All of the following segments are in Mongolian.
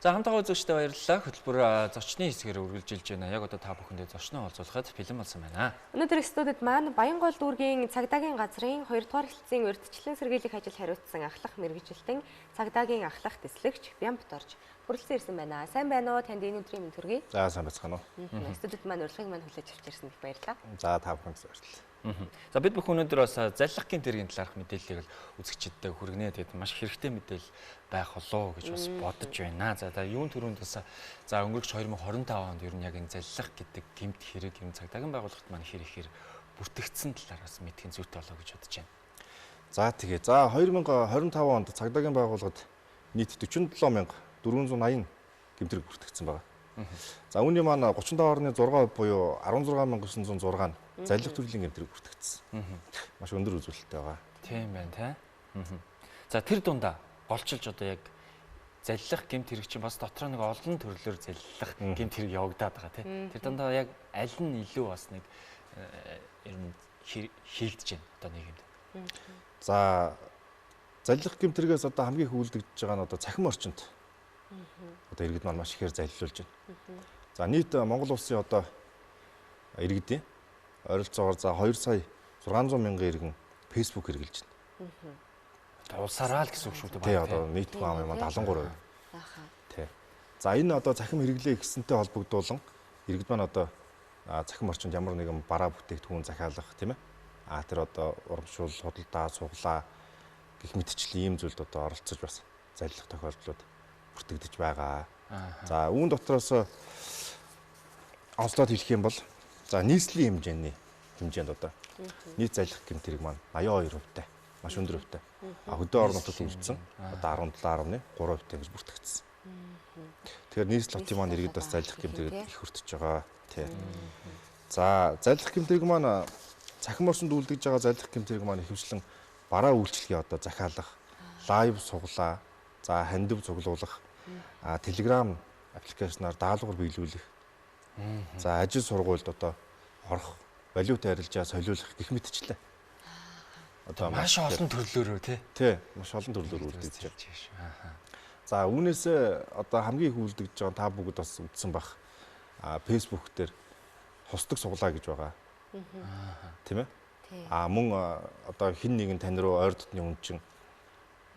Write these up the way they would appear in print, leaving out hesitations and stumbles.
За хамтдаа үзэгчдээ баярлалаа. Хөтөлбөр зочны хэсгээр үргэлжилж байна. Яг одоо та бүхэндээ зочноо олзуулахад бэлэн болсон байна. Өнөөдөр студид маань Баянгол дүүргийн цагдаагийн газрын 2 дугаар хэлтсийн урьдчилан сэргийлэх ажил хариуцсан ахлах мэргэжилтэн цагдаагийн ахлах тэслэгч Бямбт орж хүрэлцэн ирсэн байна. Сайн байна уу? Танд энэ өдрийн мэнд хүргэе. За сайн байцгаана уу. Студид маань урилгыг маань хүлээж авч ирсэнд их баярлалаа. За та бүхэнд баярлалаа. За бид бүхэн өнөөдөр бас заллахын тэргийн талаарх мэдээллийг л үзэгчдэд хүргэнэ. Тэгээд маш хэрэгтэй мэдээлэл байх болоо гэж бас бодож байна. За юун төрөнд бас за өнгөрч 2025 онд ер нь яг энэ заллах гэдэг гэмт хэрэг юм цагдаагийн байгууллагт маань ихээр бүртгэгдсэн талаар бас мэдхийн зүйтэй болоо гэж бодож байна. За тэгээ. За 2025 онд цагдаагийн байгууллагад нийт 47480 гэмтрэг бүртгэгдсэн байна. За үүний маань 35.6% буюу 16906 нь заллах төрлийн гэмтрэг бүртгэгдсэн. Маш өндөр үзүүлэлттэй байгаа. Тийм байна те. За тэр дундаа голчилж одоо яг заллах гэмт хэрэг чинь бас дотроо нэг олон төрлөөр заллах гэмт хэрэг явагдаад байгаа тий. Тэр дундаа яг аль нь илүү бас нэг ер нь хийгдэж байна одоо нийгэмд. За заллах гэмт хэрэгээс одоо хамгийн их үлдэгдэж байгаа нь одоо цахим орчинд. Одоо иргэд маань маш ихээр заллиулж байна. За нийт Монгол улсын одоо иргэдийн ойролцоогоор за 2 сая 600 мянган иргэн Facebook хэрэгжилж байна. Улсаараа л гэсэн үг шүү дээ. Тий одоо нийт хүн ам 73%. Тий. За энэ одоо цахим хэрэглээ гэсэнтэй холбогдуулан иргэд маань одоо цахим орчинд ямар нэгэн бараа бүтээгдэхүүн захиалах тийм ээ. Тэр одоо урамшуул, худалдаа, суглаа гэх мэтчлийн ийм зүйлд одоо оролцож бас заллах тохиолдлууд бүртгэгдэж байгаа. За үүн дотроос онцлоод хэлэх юм бол за нийслэлийн хэмжээнд одоо нийт заллах гэмт хэрэг маань 82%-тай. Маш өндөр хувьтай. Хөдөө орон нутагт үлдсэн одоо 17.3% гэж бүртгэгдсэн. Тэгэхээр нийслэл хотын маань иргэд бас заллах гэмт хэрэг их өртөж байгаа. Тий. За заллах гэмт хэрэг маань цахим орчинд үлдэж байгаа заллах гэмт хэрэг маань ихэвчлэн бараа үйлчлэгээ одоо захиалах, лайв суглаа, за хандив цуглуулах, Telegram аппликейшнаар даалгавар биелүүлэх, за ажил сургуульд одоо орох, валют арилжаа солиулах гэх мэтчлээ. Одоо маш олон төрлөөрөө тий маш олон төрлөөр үлдэж байна. За үүнээс одоо хамгийн их үлдэж байгаа та бүгд бас үзсэн бах. Facebook дээр хусдаг суглаа гэж байгаа. Тийм ээ. Мөн одоо хин нэгэн тань руу ойр дотны хүн чинь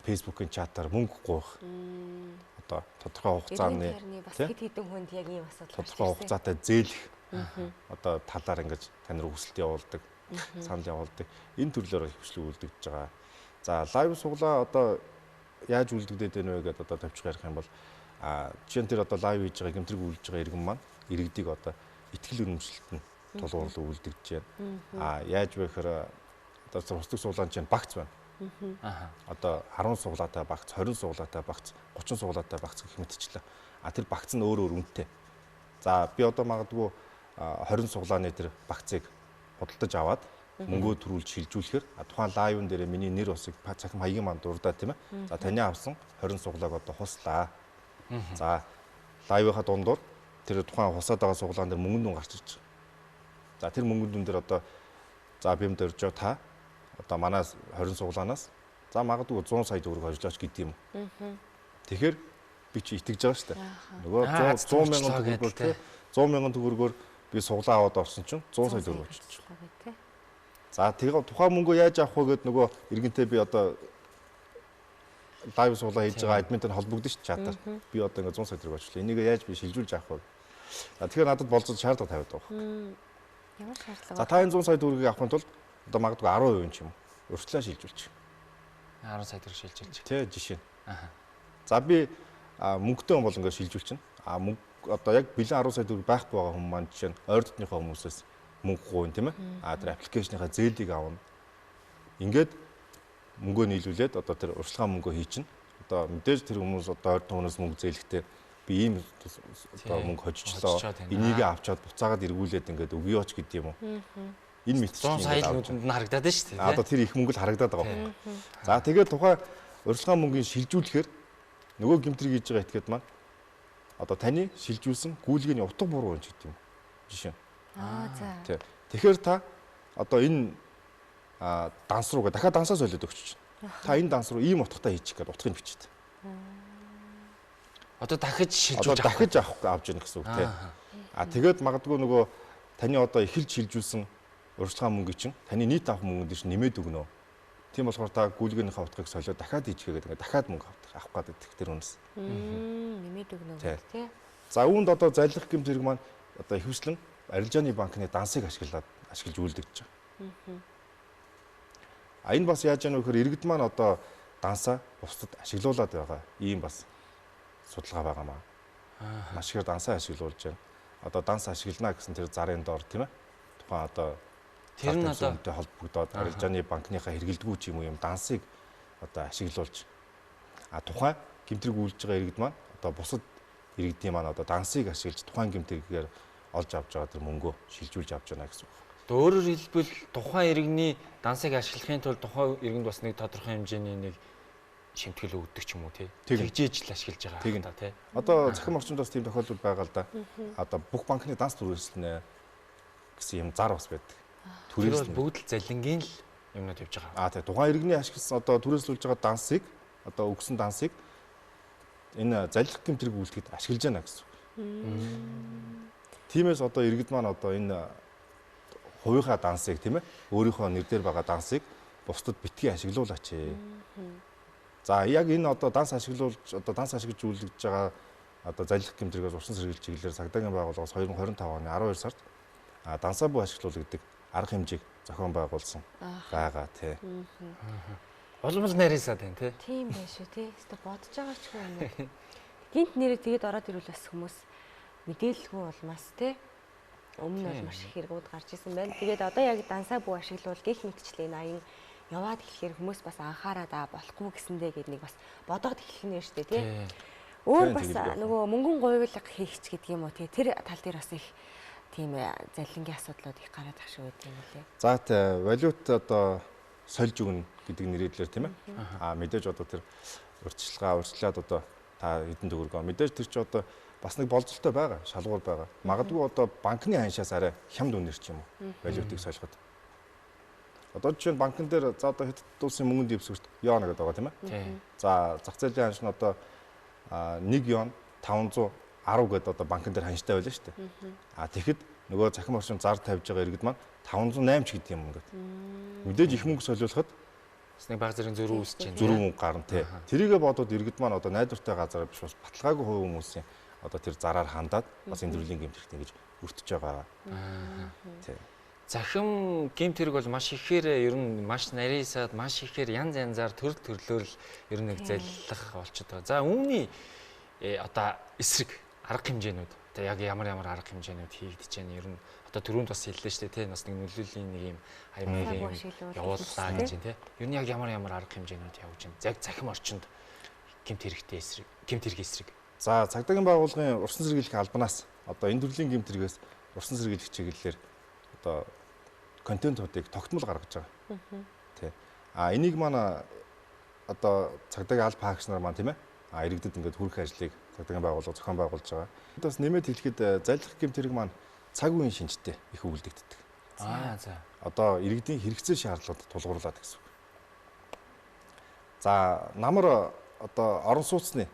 Facebook-ын чатаар мөнгө гуйх. Одоо тодорхой хугацааны бас хэд хэдэн хүнд яг ийм асуудал тодорхой хугацаатай зээлэх. Одоо талаар ингэж тань руу хүсэлт явуулдаг, санал явуулдаг. Энэ төрлөөр хөвчлөг үлдэгдэж байгаа. За лайв суглаа одоо яаж үлдэгдээд байна вэ гэдээ одоо тавьчих ярих юм бол жишээ нь тэр одоо лайв хийж байгаа гэмтрэг үлдэж байгаа иргэн маань иргэдийг одоо ихтгэл үнэмшилтэнд тулгуурлуу үлдэгдэж байна. Яаж вэ гэхээр одоо хусдаг суглаан чинь багц байна. Одоо 10 суглаатай багц, 20 суглаатай багц, 30 суглаатай багц гэх мэтчлээ. Тэр багц нь өөр үнэтэй. За би одоо магадгүй 20 суглааны тэр багцыг худалдаж аваад мөнгөө төрүүлж шилжүүлэхээр тухайн лайвн дээр миний нэр усыг цахим хаягийн манд дурдаа тийм ээ. За таны авсан 20 суглааг одоо хуслаа. За лайвынхаа дундуур тэр тухайн хусаад байгаа суглаан дээр мөнгөн дүн гарч ирж байгаа. За тэр мөнгөн дүн дээр одоо за бимд өрж та одоо манай 20 суглаанаас за магадгүй 100 сая төгрөг хожлооч гэдэг юм. Тэгэхээр би чи итгэж байгаа шүү дээ. Нөгөө 100 мянган төгрөгөөр 100 мянган төгрөгөөр би суглаа аваад орсон чинь 100 сая төгрөг очиж. За тэгээ тухайн мөнгөө яаж авах вэ гэд нөгөө иргэнтэй би одоо лайв суглаа хийж байгаа админтай холбогдсон ш чатаар. Би одоо ингээ 100 сая төгрөг очлоо. Энийг яаж би шилжүүлж авах вэ? Тэгэхээр надад болцоод шаардлага тавиад байгаа. Ямар шаардлага? За та энэ 100 сая төгрөгийг авахын тулд одоо магадгүй 10% ч юм уу өршлөө шилжүүлчих. 10 сая төгрөг шилжүүлчих. Тэ жишээ. За би мөнгөтэй хүн бол ингээд шилжүүлчихнэ. Мөнгө одоо яг бэлэн 10 сая төгрөг байхгүй байгаа хүмүүс маань жишээ нь ойр дотныхоо хүмүүсээс мөнгө гуйн тийм ээ. Тэр аппликейшныхаа зээлийг авна. Ингээд мөнгөө нийлүүлээд одоо тэр урьдчилгаан мөнгөө хийчихнэ. Одоо мэдээж тэр хүмүүс одоо ойр дотны хүмүүс мөнгө зээлэхдээ би ийм одоо мөнгө хожижлоо. Энийг авчаад буцаагаад эргүүлээд ингээд өгөөч гэдэг юм уу. Энэ мэтчлийн 100 сая нүдэнд нь харагдаад байна шүү дээ. Одоо тэр их мөнгө л харагдаад байгаа. За тэгээд тухайн урьдчилгаан мөнгөний шилжүүлэхээр нөгөө гэмтрийг хийж байгаа этгээд маань одоо таны шилжүүлсэн гүйлгээний утга буруу юм ч гэдэг юм. Жишээ. За. Тэгэхээр та одоо энэ данс руугаа дахиад дансаа солиод өгч чинь. Та энэ данс руу ийм утгатай хийчих гэдэг утгыг бичээд. Одоо дахиж одоо шилжүүлж дахиж авч яах гэсэн үг тий. Тэгээд магадгүй нөгөө таны одоо эхэлж шилжүүлсэн урьдчилан мөнгө чинь таны нийт авах мөнгөнд чинь нэмээд өгнө. Тийм болохоор та гүйлгээнийхээ утгыг солиод дахиад хийчихгээд ингээд дахиад мөнгө авах гээд идэх тэр үнэс. Нэмээд өгнө тий. За үүнд одоо залилах гэмт хэрэг маань одоо ихэвчлэн арилжааны банкны дансыг ашиглаж үйлдэгдэж байгаа. Энэ бас яаж яах вэ гэхээр иргэд маань одоо дансаа бусдад ашиглуулад байгаа ийм бас судалгаа байгаамаа. Маш ихээр дансаа ашиглуулж байна. Одоо данс ашиглана гэсэн тэр зарын доор тийм ээ. Тухайн одоо тэр нь одоо холбогдоод арилжааны банкныхаа хэрэгэлдэггүй ч юм уу юм дансыг одоо ашиглуулж тухайн гэмтрэг үйлдэж байгаа иргэд маань одоо бусад иргэдийн маань одоо дансыг ашиглаж тухайн гэмтрэгээр олж авч байгаа тэр мөнгөө шилжүүлж авч байна гэсэн үг. Өөрөөр хэлбэл тухайн иргэний дансыг ашиглахын тулд тухайн иргэнд бас нэг тодорхой хэмжээний нэг шимтгэл өгдөг ч юм уу тий. Тэгжээж л ашиглаж байгаа та тий. Одоо захим орчинд бас тийм тохиолдол байгаа л да. Одоо бүх банкны данс түрээслэнэ гэсэн юм зар бас байдаг. Түрээслэл бүгд л залингийн л юмнууд явж байгаа. Тий. Тухайн иргэний ашигласан одоо түрээслүүлж байгаа дансыг одоо өгсөн дансыг энэ залилах гэмтрэг үйлдэхэд ашиглаж байна гэсэн. Тиймээс одоо иргэд маань одоо энэ хувийнхаа дансыг тийм ээ өөрийнхөө нэр дээр байгаа дансыг бусдад битгий ашиглуулаач. За яг энэ одоо данс ашиглаж үйлдэж байгаа одоо залилах гэмтрэгээс урсан сэргийлж чиглэлээр цагдаагийн байгууллагаас 2025 оны 12 сард дансаа буй ашиглуулдаг арга хэмжээг зохион байгуулсан байгаа тий. Улмал нарийнсаа тань тий. Тийм байх шүү тий. Өөртөө бодож байгаа ч юм уу. Гинт нэрээ тэгээд ороод ирвэл бас хүмүүс мэдээлэлгүй улмаас тий. Өмнө нь маш их хэрэгүүд гарч исэн байна. Тэгээд одоо яг дансаа буй ашиглуул гэх мэтчлэн аян яваад эхлэхээр хүмүүс бас анхаараад болохгүй гэсэндээ гээд нэг бас бодоод эхлэх нь шүү дээ тий. Өөр бас нөгөө мөнгөн гуйвлага хийхч гэдэг юм уу тий. Тэр тал дээр бас их тийм залингийн асуудлууд их гараад ах шүү гэдэг юм лээ. За тий валют одоо сольж өгнө гэдэг нэрээр тийм ээ. Мэдээж одоо тэр урьдчилаад одоо та хэдэн төгрөгөө мэдээж тэр чи одоо бас нэг болцолтой байгаа, шалгуур байгаа. Магадгүй одоо банкны ханшаас арай хямд үнээр ч юм уу валютыг сольход. Одоо жишээ нь банкн дээр за одоо хэд улсын мөнгөнд дэвсгэрт йон гэдэг байгаа тийм ээ. За зах зээлийн ханш нь одоо 1 йон 510 гэдэг одоо банкн дээр ханштай байлаа шүү дээ. Тэгэхэд нөгөө захим орчин зар тавьж байгаа иргэд маань 508 ч гэдэг юм ингээд. Мэдээж их мөнгө солиулахад бас нэг баг зэрэг зөрүү үүсэж байна. Зөрүү мөнгө гарна тий. Тэрийгэ бодоод иргэд маань одоо найдвартай газар биш бас баталгаагүй хувь хүмүүсийн одоо тэр зараар хандаад бас энэ төрлийн гэмтэрхт ингэж өртөж байгаа. Тий. Захим гэмт хэрэг бол маш ихээр ер нь маш нарийсаад маш ихээр янз янзаар төрлөөр л ер нь нэг заллах болчиход байгаа. За үүний одоо эсрэг арга хэмжээнүүд одоо яг ямар арга хэмжээнүүд хийгдэж байна ер нь одоо түрүүнд бас хэллээ шүү дээ тий бас нэг нөлөөллийн нэг юм аймгийн явууллаа гэж байна тий. Ер нь яг ямар арга хэмжээнүүд явж байна. Яг захим орчинд гэмт хэрэгтэй эсрэг гэмт хэрэг эсрэг. За цагдаагийн байгууллагын урсан сэргийлэх албанаас одоо энэ төрлийн гэмт хэрэгээс урсан сэргийлэх чиглэлээр одоо контентуудыг тогтмол гаргаж байгаа. Тий. Энийг манай одоо цагдаагийн алба хаагч нар маань тийм ээ. Иргэдэд ингээд хүрэх ажлыг цагдаагийн байгууллага зохион байгуулж байгаа. Бас нэмээд хэлэхэд залилах гэмт хэрэг маань цаг үеийн шинжтэй их үйлдэгддэг. За. Одоо иргэдийн хэрэгцээ шаардлагад тулгуурлаад гэсэн үг. За намар одоо орон сууцны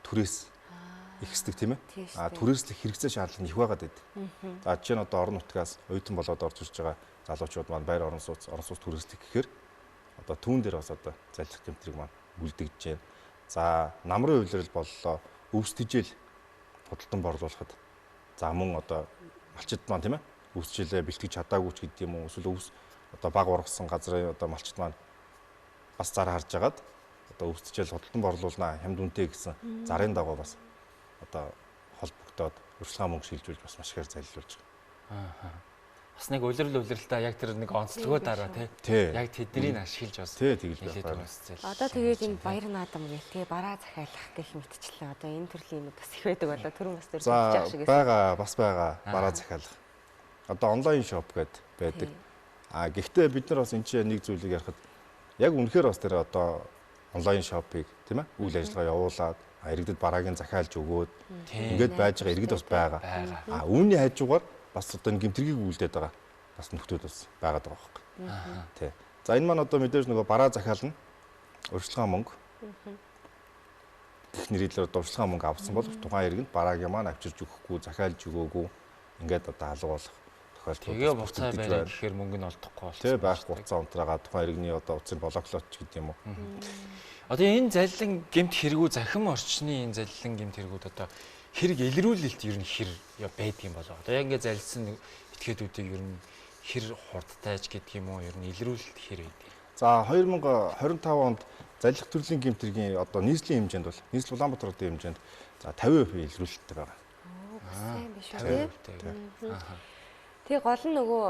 түрээс ихсдэг тийм ээ. Түрээслэх хэрэгцээ шаардлага нь их байгаад байдаг. За жишээ нь одоо орон нутгаас оюутан болоод орж ирж байгаа залуучууд маань байр орон сууц түрээслэх гэхээр одоо түүн дээр бас одоо залилах гэмтрэг маань үлдэгдэж байна. За намрын хувьлэрэл боллоо өвс тижэл худалдан борлуулахад за мөн одоо малчид маань тийм ээ өвсчлээ бэлтгэж чадаагүй ч гэдэг юм уу эсвэл өвс одоо баг ургасан газрын одоо малчид маань бас зар харж агаад одоо өвсчээл худалдан борлуулнаа хямд үнэтэй гэсэн зарын дагуу бас одоо холбогдоод урьдчилан мөнгө шилжүүлж бас маш ихээр залилуулж байгаа. Бас нэг улиралтай яг тэр нэг онцлогоо дараа тий. Яг тэднийг ашиглаж бас хэлээд байгаа. Одоо тэгээд энэ баяр наадам гэх тий бараа захиалах гэх мэтчлээ. Одоо энэ төрлийн юм бас их байдаг болоо түрүүн бас зөвлөж шиг байгаа бас байгаа бараа захиалах. Одоо онлайн шоп гэдэг байдаг. Гэхдээ бид нар бас энэ чинь нэг зүйлийг ярихад яг үнэхээр бас тэр одоо онлайн шопыг тийм ээ үйл ажиллагаа явуулаад иргэдэд бараагийн захиалж өгөөд ингээд байж байгаа иргэд бас байгаа. Үүний хажуугаар бас одоо энэ гэмтргийг үйлдээд байгаа бас нөхдүүд бас байгаад байгаа байхгүй. Тий. За энэ маань одоо мэдээж нөгөө бараа захиална. Урьдчилан мөнгө. гэх нэрээр дуршлагын мөнгө авсан бол тухайн иргэнд бараагийн маань авчирч өгөхгүй, захиалж өгөөгүй ингээд одоо алга болох тохиолдол. Тэгээ буцаа барих гэхээр мөнгө нь олдохгүй болсон. Тэгээ байхгүй хугацаа унтраагаад тухайн иргэний одоо утсыг блоклооч гэдэг юм уу. Одоо энэ залилан гэмт хэрэгүү захим орчны энэ залилан гэмт хэрэгүүд одоо хэрэг илрүүлэлт ер нь хэр байдгийн болоо. Одоо яг ингээд залилсан этгээдүүдийг ер нь хэр хурдтайж гэдэг юм уу ер нь илрүүлэлт хэр байдаг. За 2025 онд залилах төрлийн гэмт хэргийн одоо нийслэлийн хэмжээнд бол нийслэл Улаанбаатар хотын хэмжээнд за 50% илрүүлэлттэй байгаа. Сайн биш үү? Тэгээ гол нь нөгөө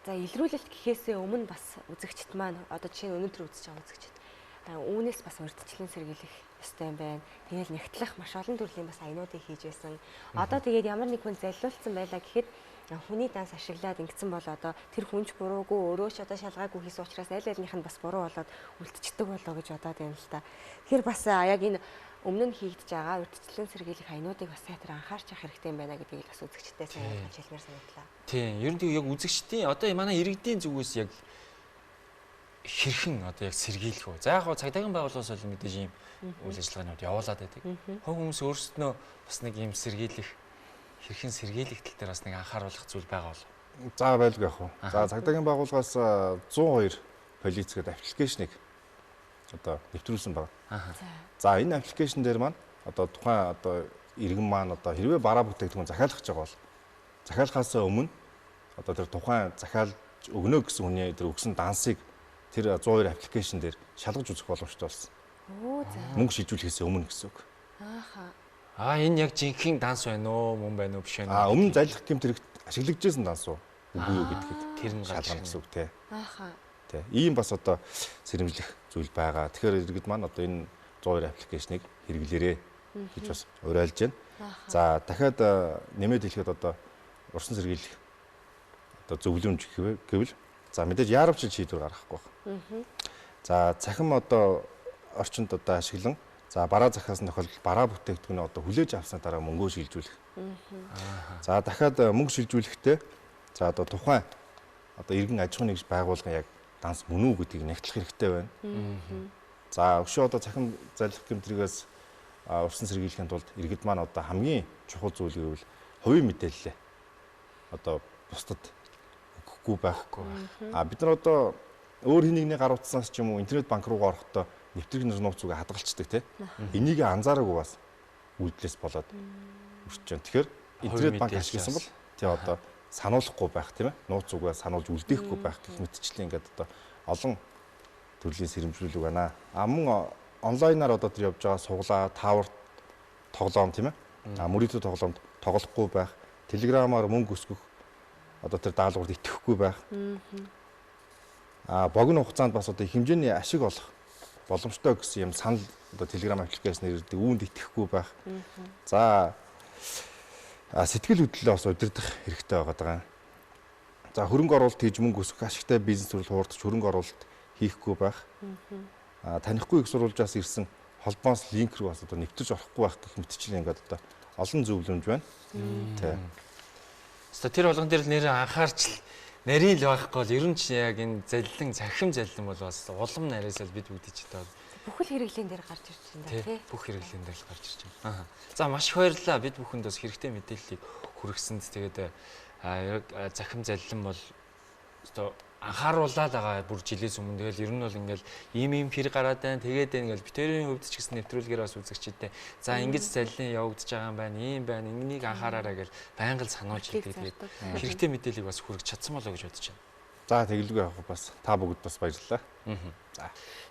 за илрүүлэлт гэхээсээ өмнө бас үзэгчд маань одоо жишээ нь өнөөдөр үзэж байгаа үзэгчд үүнээс бас урьдчилан сэргийлэх ёстой юм байна. Тэгээл нэгтлэх маш олон төрлийн бас аянуудыг хийж байсан. Одоо тэгээд ямар нэг хүн залилуулсан байлаа гэхэд хүний данс ашиглаад ингэсэн бол одоо тэр хүнч буруугүй өөрөө ч одоо шалгаагүй хийсэн учраас аль альнийх нь бас буруу болоод үлдчихдэг болоо гэж бодоод байна л та. Тэгэхээр бас яг энэ өмнө нь хийгдэж байгаа урьдчилан сэргийлэх аянуудыг бас сайтар анхаарч явах хэрэгтэй юм байна гэдгийг бас үзэгчтэй сайн ойлгож хэлмээр санагдлаа. Тийм, ер нь яг үзэгчдийн одоо манай иргэдийн зүгээс яг хэрхэн одоо яг сэргийлэх үү? За яг гоо цагдаагийн байгууллагаас бол мэдээж ийм үйл ажиллагаанууд явуулаад байдаг. Хог хүмүүс өөрсдөө бас нэг ийм сэргийлэх хэрхэн сэргийлэх тал дээр бас нэг анхааруулах зүйл байгаа бол. За байлгүй яах вэ? За цагдаагийн байгууллагаас 102 полиц гэдэг аппликейшнийг одоо нэвтрүүлсэн байна. За энэ аппликейшн дээр маань одоо тухайн одоо иргэн маань одоо хэрвээ бараа бүтээгдэхүүн захиалгах гэж байгаа бол захиалгахаас өмнө одоо тэр тухайн захиалж өгнө гэсэн хүний тэр өгсөн дансыг тэр 102 аппликейшн дээр шалгаж үзэх боломжтой болсон. Мөнгө шийдвэрлэхээс өмнө гэсэн үг. Энэ яг жинхэнэ данс байна уу, мөн байна уу, биш байна уу? Өмнө залилах гэмт хэрэгт ашиглагдажсэн данс уу? Үгүй юу гэдгийг тэр нь шалгана гэсэн үг тий. Тий. Ийм бас одоо сэрэмжлэх зүйл байгаа. Тэгэхээр иргэд маань одоо энэ 102 аппликейшнийг хэрэглээрэй гэж бас уриалж байна. За дахиад нэмээд хэлэхэд одоо урсан сэргийлэх одоо зөвлөмж гэвэл за мэдээж яарвчил шийдвэр гаргахгүй байна. За цахим одоо орчинд одоо ашиглан за бараа захиасан тохиолдолд бараа бүтээгдэхүүнээ одоо хүлээж авсны дараа мөнгөө шилжүүлэх. За дахиад мөнгө шилжүүлэхдээ за одоо тухайн одоо иргэн аж ахуйн нэгж байгуулгын яг данс мөн үү гэдгийг нэгтлэх хэрэгтэй байна. За өшөө одоо цахим залилах гэмтригээс урсан сэргийлэхийн тулд иргэд маань одоо хамгийн чухал зүйл гэвэл хувийн мэдээлэл одоо бусдад өгөхгүй байхгүй. Бид нар одоо өөр хин нэгний гар утснаас ч юм уу интернет банк руугаа орохдоо нэвтрэх нууц зүгээ хадгалцдаг тий. Энийг анзаараагүй бас үйлдэлээс болоод өрч जैन. Тэгэхээр интернет банк ашигласан бол тий одоо сануулахгүй байх тийм ээ. Нууц зүгээ сануулж үлдээхгүй байх гэх мэтчлэн ингээд одоо олон төрлийн сэрэмжлүүлэг байна. Мөн онлайнаар одоо тэр явж байгаа суглаа, таавар тоглоом тийм ээ. Мөрөдө тоглоомд тоглохгүй байх, телеграмаар мөнгө өсгөх одоо тэр даалгаврыг итгэхгүй байх. Богино хугацаанд бас одоо хэмжээний ашиг олох боломжтой гэсэн юм санал одоо телеграм аппликейшн ирдэг үүнд итгэхгүй байх. За сэтгэл хөдлөлөө бас удирдах хэрэгтэй байгаа. За хөрөнгө оруулалт хийж мөнгө өсгөх ашигтай бизнес төрөл хуурдаж хөрөнгө оруулалт хийхгүй байх. Танихгүй их сурвалжаас ирсэн холбоос линк рүү бас одоо нэвтэрч орохгүй байх гэх мэтчлэн ингээд одоо олон зөвлөмж байна. Тэ. Тэр болгон дээр нэр анхаарч нарийн л байхгүй бол ер нь ч яг энэ залилан захим залилан бол бас улам нариасаа бид бүгд ч одоо бүхэл хэрэглэн дээр гарч ирж байна тий. Бүх хэрэглэн дээр л гарч ирж байна. За маш их баярлалаа. Бид бүхэнд бас хэрэгтэй мэдээллийг хүргэсэнд тэгээд яг захим залилан бол одоо анхааруулаад байгаа бүр жилээс өмнө тэгэл ер нь бол ингээл ийм хэрэг гараад байна. Тэгээд ингээл битэрийн хөвдөж ч гэсэн нэвтрүүлгээр бас үзэгчтэй. За ингэж залилан явагдаж байгаа юм байна. Ийм байна. Энийг анхаараарай гэж байнга л сануулж идэг. Тэгээд хэрэгтэй мэдээллийг бас хүргэж чадсан болоо гэж бодож байна. За тэгэлгүй явах бас та бүгд бас баярлалаа.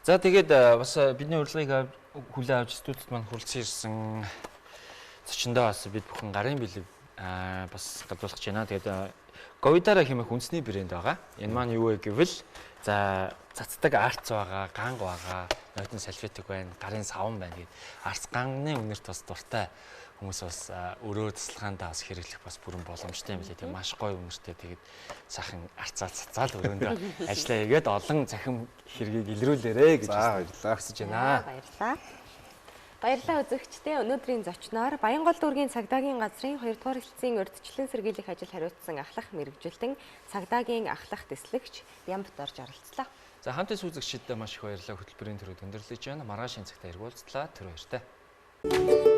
За тэгээд бас бидний урилгыг хүлээн авч студид маань хүрэлцэн ирсэн зочиндоо бас бид бүхэн гарын бэлэг бас гадуулах гэж байна. Тэгээд Говидара хэмээх үндэсний брэнд байгаа. Энэ маань юу вэ гэвэл за цацдаг арц байгаа, ганг байгаа, нойтон салфетик байна, гарын савн байна гэдэг. Арц гангны үнэрт бас дуртай хүмүүс бас өрөө тасалгаандаа бас хэрэглэх бас бүрэн боломжтой юм лээ. Тийм маш гоё үнэртэй тэгээд сайхан арцаа цацаал өрөөндөө ажиллаа хийгээд олон захим хэргийг илрүүлээрэ гэж баярлалаа хүсэж байна. Баярлалаа. Баярлалаа үзэгчдээ. Өнөөдрийн зочноор Баянгол дүүргийн цагдаагийн газрын 2 дугаар хэлтсийн урьдчилан сэргийлэх ажил хариуцсан ахлах мэргэжилтэн цагдаагийн ахлах дэслэгч Бямбат орж оролцлоо. За хамтын үзэгчдэд маш их баярлалаа. Хөтөлбөрийн төрөд өндөрлөж байна. Маргаашийн цагтаа эргүүлцлаа. Тэр баяртай.